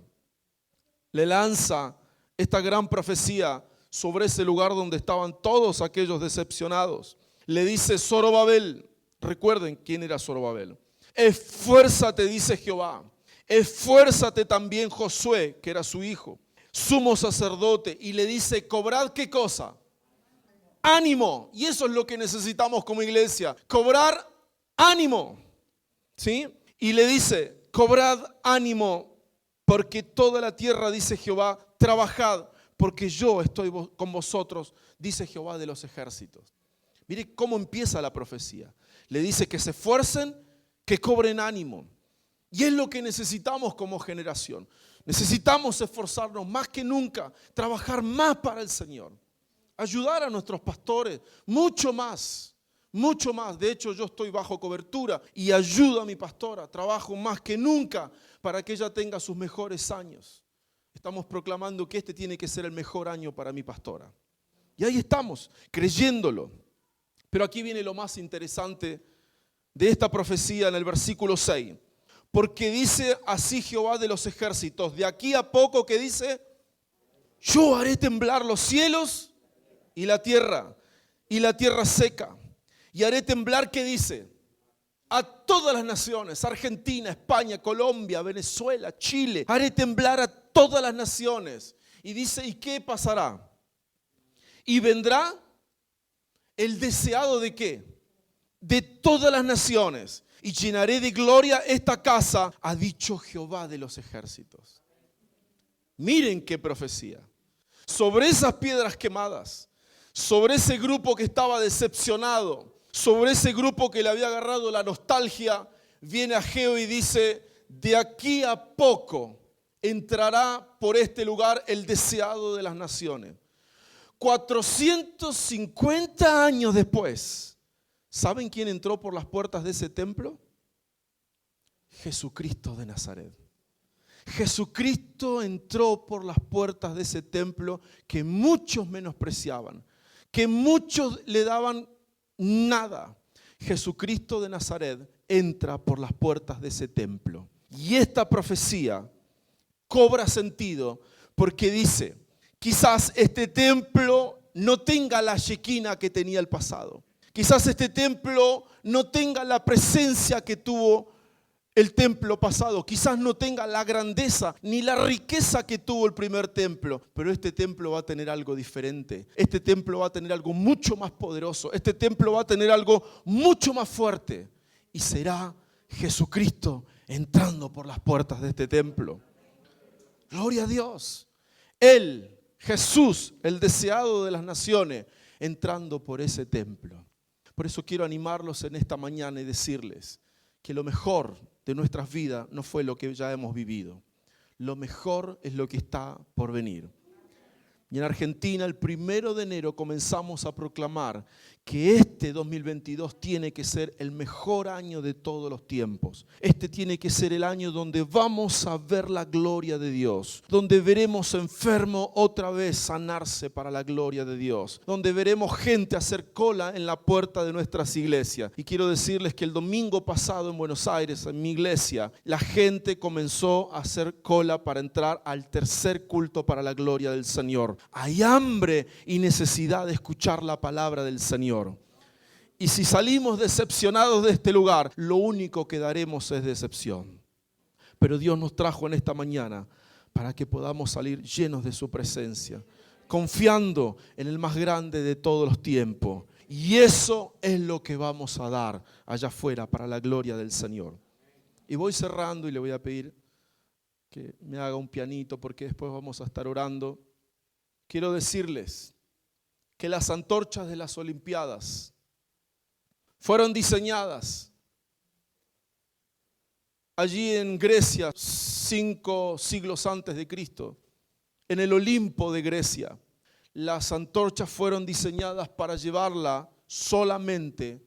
S1: Le lanza esta gran profecía sobre ese lugar donde estaban todos aquellos decepcionados. Le dice: Zorobabel, recuerden quién era Zorobabel. Esfuérzate, dice Jehová. Esfuérzate también Josué, que era su hijo, sumo sacerdote, y le dice: cobrad ¿qué cosa? Ánimo. Y eso es lo que necesitamos como iglesia, cobrar ánimo, ¿sí? Y le dice: cobrad ánimo, porque toda la tierra, dice Jehová, trabajad, porque yo estoy con vosotros, dice Jehová de los ejércitos. Mire cómo empieza la profecía. Le dice que se esfuercen, que cobren ánimo. Y es lo que necesitamos como generación. Necesitamos esforzarnos más que nunca, trabajar más para el Señor, ayudar a nuestros pastores, mucho más, mucho más. De hecho, yo estoy bajo cobertura y ayudo a mi pastora, trabajo más que nunca para que ella tenga sus mejores años. Estamos proclamando que este tiene que ser el mejor año para mi pastora. Y ahí estamos, creyéndolo. Pero aquí viene lo más interesante de esta profecía en el versículo 6. Porque dice así Jehová de los ejércitos, de aquí a poco, que dice: yo haré temblar los cielos y la tierra seca. Y haré temblar, ¿qué dice? A todas las naciones, Argentina, España, Colombia, Venezuela, Chile. Haré temblar a todas las naciones. Y dice: ¿y qué pasará? Y vendrá el deseado ¿de qué? De todas las naciones. Y llenaré de gloria esta casa, ha dicho Jehová de los ejércitos. Miren qué profecía. Sobre esas piedras quemadas, sobre ese grupo que estaba decepcionado, sobre ese grupo que le había agarrado la nostalgia, viene Ageo y dice: de aquí a poco entrará por este lugar el deseado de las naciones. 450 años después, ¿saben quién entró por las puertas de ese templo? Jesucristo de Nazaret. Jesucristo entró por las puertas de ese templo que muchos menospreciaban, que muchos le daban nada. Jesucristo de Nazaret entra por las puertas de ese templo. Y esta profecía cobra sentido porque dice: quizás este templo no tenga la Shekinah que tenía el pasado. Quizás este templo no tenga la presencia que tuvo el templo pasado. Quizás no tenga la grandeza ni la riqueza que tuvo el primer templo. Pero este templo va a tener algo diferente. Este templo va a tener algo mucho más poderoso. Este templo va a tener algo mucho más fuerte. Y será Jesucristo entrando por las puertas de este templo. Gloria a Dios. Él, Jesús, el deseado de las naciones, entrando por ese templo. Por eso quiero animarlos en esta mañana y decirles que lo mejor de nuestras vidas no fue lo que ya hemos vivido. Lo mejor es lo que está por venir. Y en Argentina, el 1 de enero comenzamos a proclamar que este 2022 tiene que ser el mejor año de todos los tiempos. Este tiene que ser el año donde vamos a ver la gloria de Dios, donde veremos enfermos otra vez sanarse para la gloria de Dios, donde veremos gente hacer cola en la puerta de nuestras iglesias. Y quiero decirles que el domingo pasado en Buenos Aires, en mi iglesia, la gente comenzó a hacer cola para entrar al tercer culto para la gloria del Señor. Hay hambre y necesidad de escuchar la palabra del Señor. Y si salimos decepcionados de este lugar, lo único que daremos es decepción. Pero Dios nos trajo en esta mañana para que podamos salir llenos de su presencia, confiando en el más grande de todos los tiempos. Y eso es lo que vamos a dar allá afuera para la gloria del Señor. Y voy cerrando y le voy a pedir que me haga un pianito porque después vamos a estar orando. Quiero decirles que las antorchas de las Olimpiadas fueron diseñadas allí en Grecia 5 siglos antes de Cristo, en el Olimpo de Grecia. Las antorchas fueron diseñadas para llevarla solamente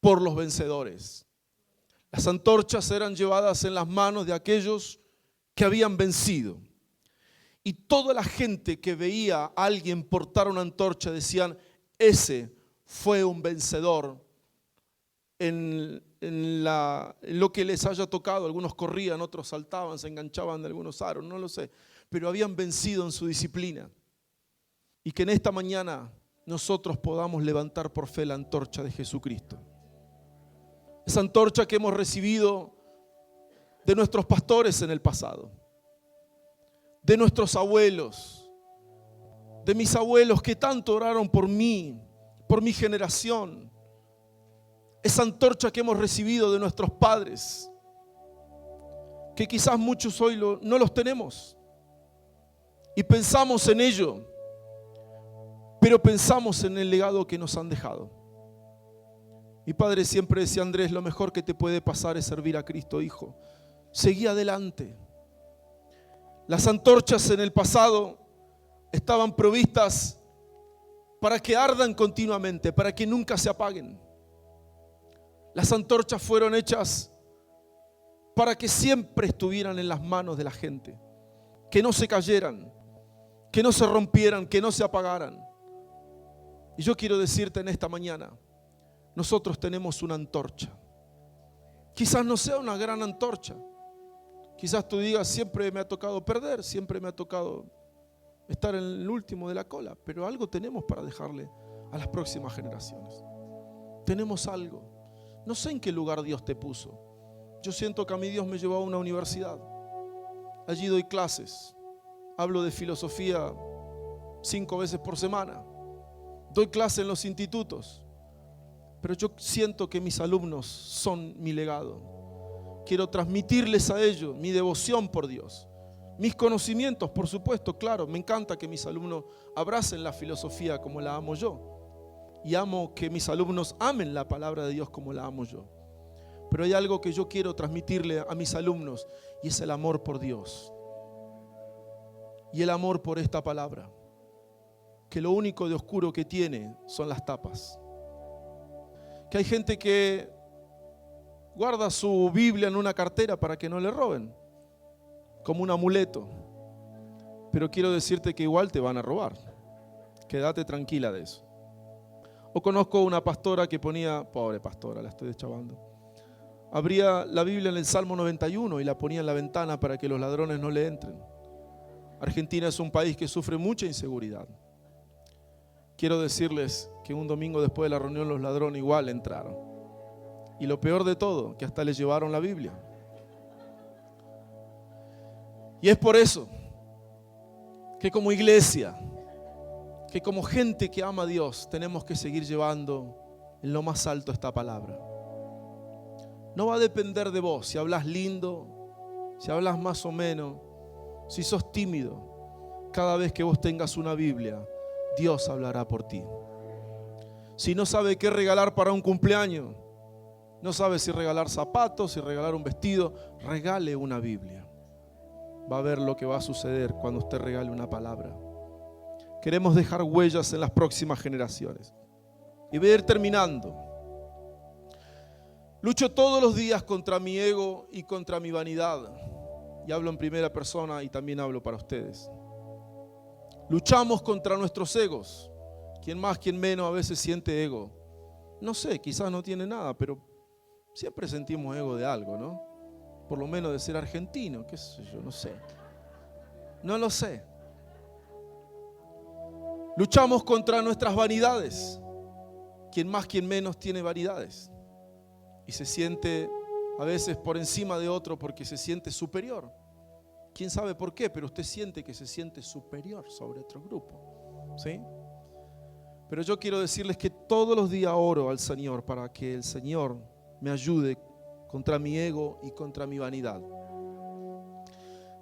S1: por los vencedores. Las antorchas eran llevadas en las manos de aquellos que habían vencido. Y toda la gente que veía a alguien portar una antorcha decían, ese fue un vencedor en lo que les haya tocado. Algunos corrían, otros saltaban, se enganchaban de algunos aros, no lo sé. Pero habían vencido en su disciplina. Y que en esta mañana nosotros podamos levantar por fe la antorcha de Jesucristo. Esa antorcha que hemos recibido de nuestros pastores en el pasado, de nuestros abuelos, de mis abuelos que tanto oraron por mí, por mi generación. Esa antorcha que hemos recibido de nuestros padres, que quizás muchos hoy no los tenemos. Y pensamos en ello, pero pensamos en el legado que nos han dejado. Mi padre siempre decía, Andrés, lo mejor que te puede pasar es servir a Cristo, hijo. Seguí adelante. Las antorchas en el pasado estaban provistas para que ardan continuamente, para que nunca se apaguen. Las antorchas fueron hechas para que siempre estuvieran en las manos de la gente, que no se cayeran, que no se rompieran, que no se apagaran. Y yo quiero decirte en esta mañana, nosotros tenemos una antorcha. Quizás no sea una gran antorcha. Quizás tú digas, siempre me ha tocado perder, siempre me ha tocado estar en el último de la cola, pero algo tenemos para dejarle a las próximas generaciones. Tenemos algo. No sé en qué lugar Dios te puso. Yo siento que a mí Dios me llevó a una universidad. Allí doy clases. Hablo de filosofía 5 veces por semana. Doy clase en los institutos. Pero yo siento que mis alumnos son mi legado. Quiero transmitirles a ellos mi devoción por Dios. Mis conocimientos, por supuesto, claro. Me encanta que mis alumnos abracen la filosofía como la amo yo. Y amo que mis alumnos amen la palabra de Dios como la amo yo. Pero hay algo que yo quiero transmitirle a mis alumnos y es el amor por Dios. Y el amor por esta palabra. Que lo único de oscuro que tiene son las tapas. Que hay gente que guarda su Biblia en una cartera para que no le roben, como un amuleto. Pero quiero decirte que igual te van a robar. Quédate tranquila de eso. O conozco una pastora que ponía, pobre pastora, la estoy deschavando, abría la Biblia en el Salmo 91 y la ponía en la ventana para que los ladrones no le entren. Argentina es un país que sufre mucha inseguridad. Quiero decirles que un domingo después de la reunión los ladrones igual entraron. Y lo peor de todo, que hasta les llevaron la Biblia. Y es por eso que como iglesia, que como gente que ama a Dios, tenemos que seguir llevando en lo más alto esta palabra. No va a depender de vos, si hablas lindo, si hablas más o menos, si sos tímido. Cada vez que vos tengas una Biblia, Dios hablará por ti. Si no sabe qué regalar para un cumpleaños, no sabe si regalar zapatos, si regalar un vestido, regale una Biblia. Va a ver lo que va a suceder cuando usted regale una palabra. Queremos dejar huellas en las próximas generaciones. Y voy a ir terminando. Lucho todos los días contra mi ego y contra mi vanidad. Y hablo en primera persona y también hablo para ustedes. Luchamos contra nuestros egos. Quien más, quien menos a veces siente ego. No sé, quizás no tiene nada, pero siempre sentimos ego de algo, ¿no? Por lo menos de ser argentino, qué sé yo, no sé. No lo sé. Luchamos contra nuestras vanidades. Quien más, quien menos tiene vanidades. Y se siente a veces por encima de otro porque se siente superior. ¿Quién sabe por qué? Pero usted siente que se siente superior sobre otro grupo. ¿Sí? Pero yo quiero decirles que todos los días oro al Señor para que el Señor me ayude contra mi ego y contra mi vanidad.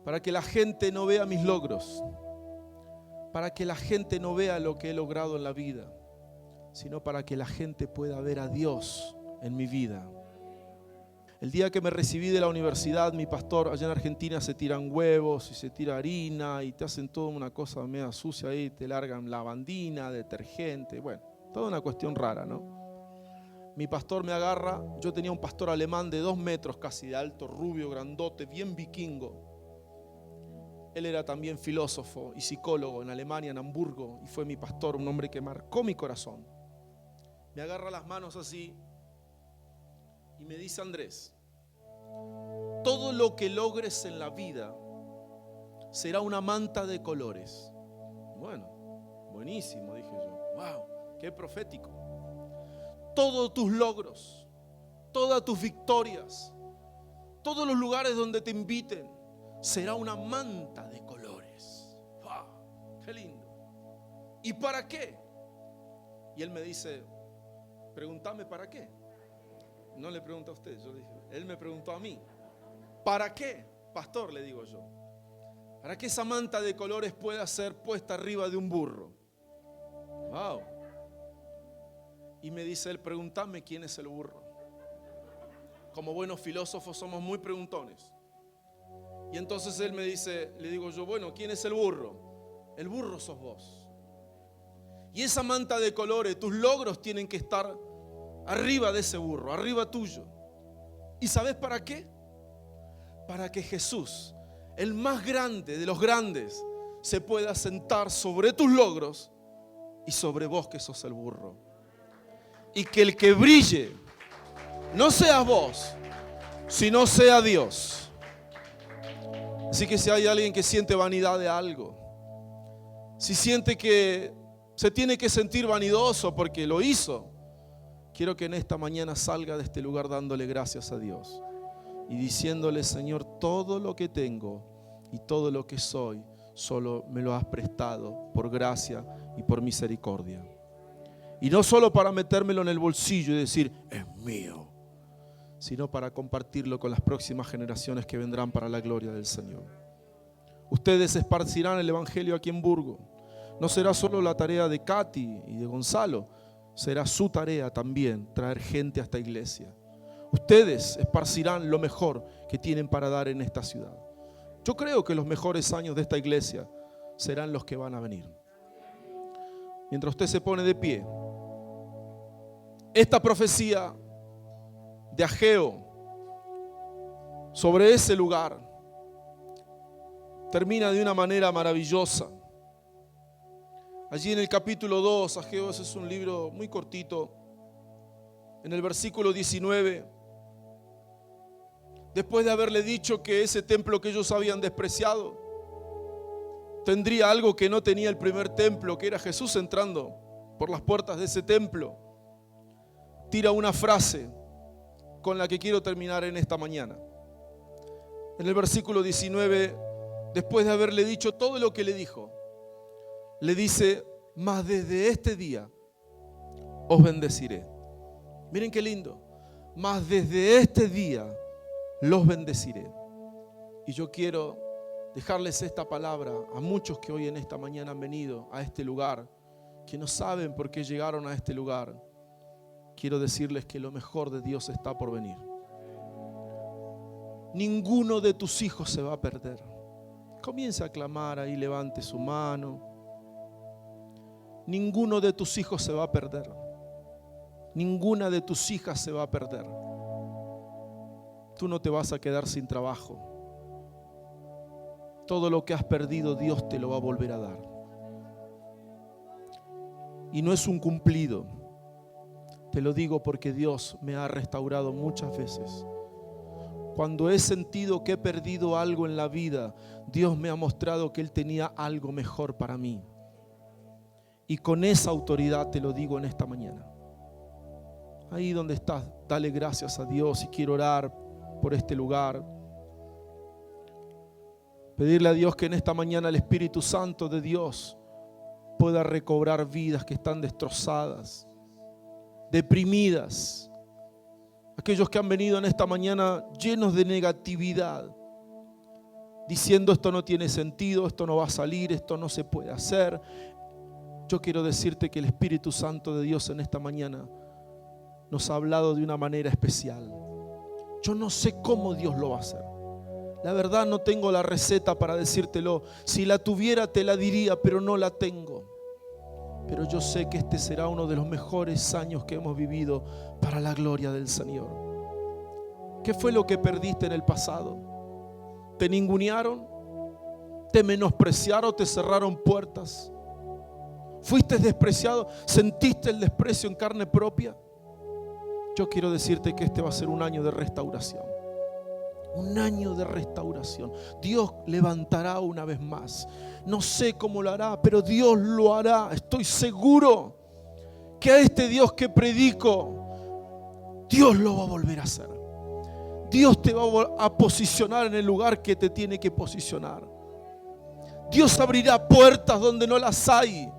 S1: Para que la gente no vea mis logros. Para que la gente no vea lo que he logrado en la vida, sino para que la gente pueda ver a Dios en mi vida. El día que me recibí de la universidad, mi pastor, allá en Argentina se tiran huevos y se tira harina y te hacen toda una cosa media sucia ahí, te largan lavandina, detergente, bueno, toda una cuestión rara, ¿no? Mi pastor me agarra, yo tenía un pastor alemán de 2 metros casi de alto, rubio, grandote, bien vikingo. Él era también filósofo y psicólogo en Alemania, en Hamburgo, y fue mi pastor, un hombre que marcó mi corazón. Me agarra las manos así y me dice: Andrés, todo lo que logres en la vida será una manta de colores. Bueno, buenísimo, dije yo. Wow, qué profético. Todos tus logros, todas tus victorias, todos los lugares donde te inviten, será una manta de colores. ¡Wow! ¡Qué lindo! ¿Y para qué? Y él me dice: pregúntame para qué. No le pregunto a usted, yo le dije, él me preguntó a mí. ¿Para qué, pastor? Le digo yo. Para que esa manta de colores pueda ser puesta arriba de un burro. ¡Wow! Y me dice él: pregúntame quién es el burro. Como buenos filósofos somos muy preguntones. Y entonces él me dice, le digo yo: bueno, ¿quién es el burro? El burro sos vos. Y esa manta de colores, tus logros tienen que estar arriba de ese burro, arriba tuyo. ¿Y sabes para qué? Para que Jesús, el más grande de los grandes, se pueda sentar sobre tus logros y sobre vos que sos el burro. Y que el que brille no seas vos, sino sea Dios. Así que si hay alguien que siente vanidad de algo, si siente que se tiene que sentir vanidoso porque lo hizo, quiero que en esta mañana salga de este lugar dándole gracias a Dios y diciéndole: Señor, todo lo que tengo y todo lo que soy, solo me lo has prestado por gracia y por misericordia. Y no solo para metérmelo en el bolsillo y decir: es mío, sino para compartirlo con las próximas generaciones que vendrán para la gloria del Señor. Ustedes esparcirán el evangelio aquí en Burgo. No será solo la tarea de Katy y de Gonzalo, será su tarea también traer gente a esta iglesia. Ustedes esparcirán lo mejor que tienen para dar en esta ciudad. Yo creo que los mejores años de esta iglesia serán los que van a venir. Mientras usted se pone de pie, esta profecía de Ageo sobre ese lugar termina de una manera maravillosa. Allí en el capítulo 2, Ageo, ese es un libro muy cortito, en el versículo 19, después de haberle dicho que ese templo que ellos habían despreciado tendría algo que no tenía el primer templo, que era Jesús entrando por las puertas de ese templo, tira una frase con la que quiero terminar en esta mañana. En el versículo 19, después de haberle dicho todo lo que le dijo, le dice: mas desde este día os bendeciré. Miren qué lindo. Mas desde este día los bendeciré. Y yo quiero dejarles esta palabra a muchos que hoy en esta mañana han venido a este lugar, que no saben por qué llegaron a este lugar. Quiero decirles que lo mejor de Dios está por venir. Ninguno de tus hijos se va a perder. Comience a clamar ahí, levante su mano. Ninguno de tus hijos se va a perder. Ninguna de tus hijas se va a perder. Tú no te vas a quedar sin trabajo. Todo lo que has perdido, Dios te lo va a volver a dar. Y no es un cumplido. Te lo digo porque Dios me ha restaurado muchas veces. Cuando he sentido que he perdido algo en la vida, Dios me ha mostrado que Él tenía algo mejor para mí. Y con esa autoridad te lo digo en esta mañana. Ahí donde estás, dale gracias a Dios y quiero orar por este lugar. Pedirle a Dios que en esta mañana el Espíritu Santo de Dios pueda recobrar vidas que están destrozadas, deprimidas. Aquellos que han venido en esta mañana llenos de negatividad, diciendo esto no tiene sentido, esto no va a salir, esto no se puede hacer. Yo quiero decirte que el Espíritu Santo de Dios en esta mañana nos ha hablado de una manera especial. Yo no sé cómo Dios lo va a hacer. La verdad no tengo la receta para decírtelo. Si la tuviera te la diría, pero no la tengo. Pero yo sé que este será uno de los mejores años que hemos vivido para la gloria del Señor. ¿Qué fue lo que perdiste en el pasado? ¿Te ningunearon? ¿Te menospreciaron? ¿Te cerraron puertas? ¿Fuiste despreciado? ¿Sentiste el desprecio en carne propia? Yo quiero decirte que este va a ser un año de restauración. Un año de restauración. Dios levantará una vez más. No sé cómo lo hará, pero Dios lo hará. Estoy seguro que a este Dios que predico, Dios lo va a volver a hacer. Dios te va a posicionar en el lugar que te tiene que posicionar. Dios abrirá puertas donde no las hay.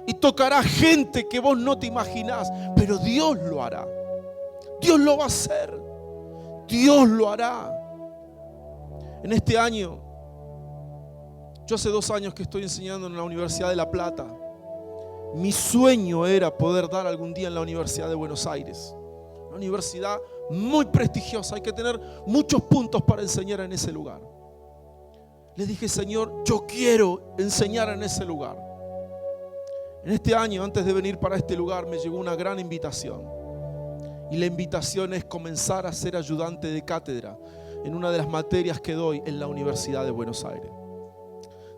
S1: Y tocará gente que vos no te imaginás, pero Dios lo hará. Dios lo va a hacer. Dios lo hará. En este año, yo hace 2 años que estoy enseñando en la Universidad de La Plata. Mi sueño era poder dar algún día en la Universidad de Buenos Aires. Una universidad muy prestigiosa, hay que tener muchos puntos para enseñar en ese lugar. Le dije, Señor, yo quiero enseñar en ese lugar. En este año, antes de venir para este lugar, me llegó una gran invitación. Y la invitación es comenzar a ser ayudante de cátedra en una de las materias que doy en la Universidad de Buenos Aires.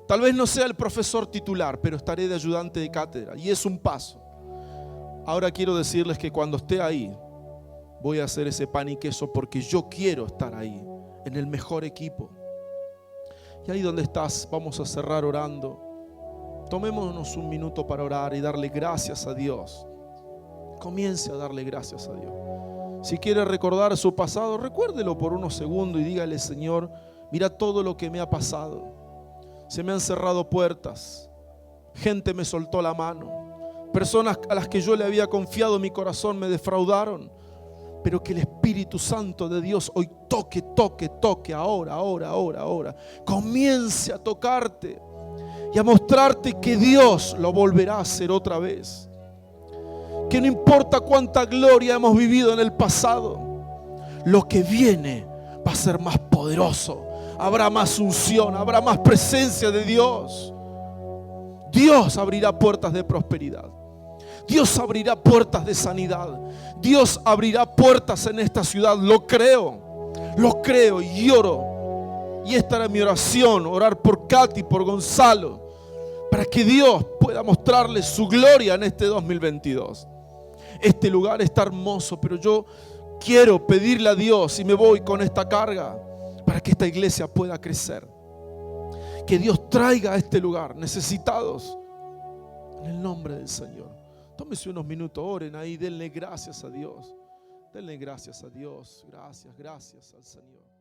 S1: Tal vez no sea el profesor titular, pero estaré de ayudante de cátedra y es un paso. Ahora quiero decirles que cuando esté ahí, voy a hacer ese pan y queso porque yo quiero estar ahí, en el mejor equipo. Y ahí donde estás, vamos a cerrar orando. Tomémonos un minuto para orar y darle gracias a Dios. Comience a darle gracias a Dios. Si quiere recordar su pasado, recuérdelo por unos segundos y dígale, Señor, mira todo lo que me ha pasado. Se me han cerrado puertas. Gente me soltó la mano. Personas a las que yo le había confiado mi corazón me defraudaron. Pero que el Espíritu Santo de Dios hoy toque, ahora. Comience a tocarte y a mostrarte que Dios lo volverá a hacer otra vez. Que no importa cuánta gloria hemos vivido en el pasado, lo que viene va a ser más poderoso. Habrá más unción, habrá más presencia de Dios. Dios abrirá puertas de prosperidad. Dios abrirá puertas de sanidad. Dios abrirá puertas en esta ciudad. Lo creo y oro. Y esta era mi oración, orar por Katy, por Gonzalo, para que Dios pueda mostrarles su gloria en este 2022. Este lugar está hermoso, pero yo quiero pedirle a Dios y me voy con esta carga para que esta iglesia pueda crecer. Que Dios traiga a este lugar necesitados en el nombre del Señor. Tómese unos minutos, oren ahí, denle gracias a Dios. Denle gracias a Dios. Gracias al Señor.